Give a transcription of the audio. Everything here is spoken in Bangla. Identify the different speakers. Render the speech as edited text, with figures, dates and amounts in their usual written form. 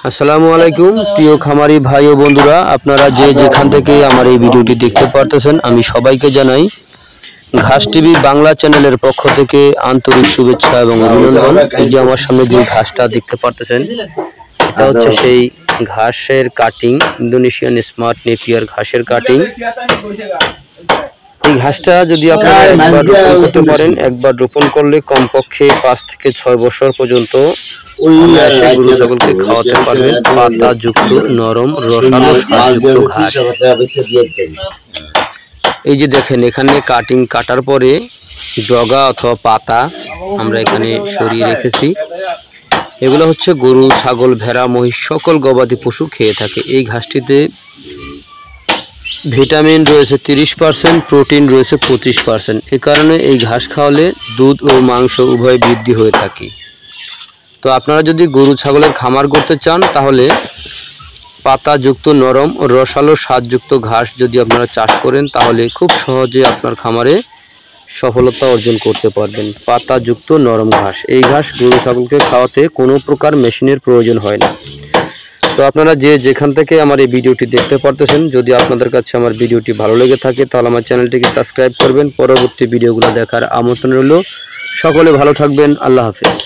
Speaker 1: আসসালামু আলাইকুম প্রিয় খামারি ভাই ও বন্ধুরা, আপনারা যে যেখান থেকে আমার এই ভিডিওটি দেখতে পারতেছেন, আমি সবাইকে জানাই ঘাস টিভি বাংলা চ্যানেলের পক্ষ থেকে আন্তরিক শুভেচ্ছা এবং অভিনন্দন। এই যে আমার সামনে যে ঘাসটা দেখতে পারতেছেন, এটা হচ্ছে সেই ঘাসের কাটিং, ইন্দোনেশিয়ান স্মার্ট নেপিয়ার ঘাসের কাটিং। এই ঘাসটা যদি আপনারা একবার রোপণ করতে পারেন, একবার রোপণ করলে কমপক্ষে 5 থেকে 6 বছর পর্যন্ত গরু ছাগলকে খাওয়াতে পারবেন পাতা যুক্ত নরম রসালো স্বাদযুক্ত ঘাস। এই যে দেখেন, এখানে কাটার পরে ডগা অথবা পাতা আমরা এখানে সরিয়ে রেখেছি। এগুলো হচ্ছে গরু ছাগল ভেড়া মহিষ সকল গবাদি পশু খেয়ে থাকে। এই ঘাসটিতে ভিটামিন রয়েছে 30%, প্রোটিন রয়েছে 25%। এ কারণে এই ঘাস খাওয়ালে দুধ ও মাংস উভয় বৃদ্ধি হয়ে থাকে। তো আপনারা যদি গরু ছাগলের খামার করতে চান, তাহলে পাতাযুক্ত নরম ও রসালো স্বাদযুক্ত ঘাস যদি আপনারা চাষ করেন, তাহলে খুব সহজে আপনার খামারে সফলতা অর্জন করতে পারবেন। পাতাযুক্ত নরম ঘাস, এই ঘাস গরু ছাগলকে খাওয়াতে কোনো প্রকার মেশিনের প্রয়োজন হয় না। তো আপনারা যে যেখান থেকে আমার এই ভিডিওটি দেখতে পারতেছেন, যদি আপনাদের কাছে আমার ভিডিওটি ভালো লেগে থাকে, তাহলে আমার চ্যানেলটিকে সাবস্ক্রাইব করবেন। পরবর্তী ভিডিওগুলো দেখার আমন্ত্রণ রইল। সকলে ভালো থাকবেন। আল্লাহ হাফেজ।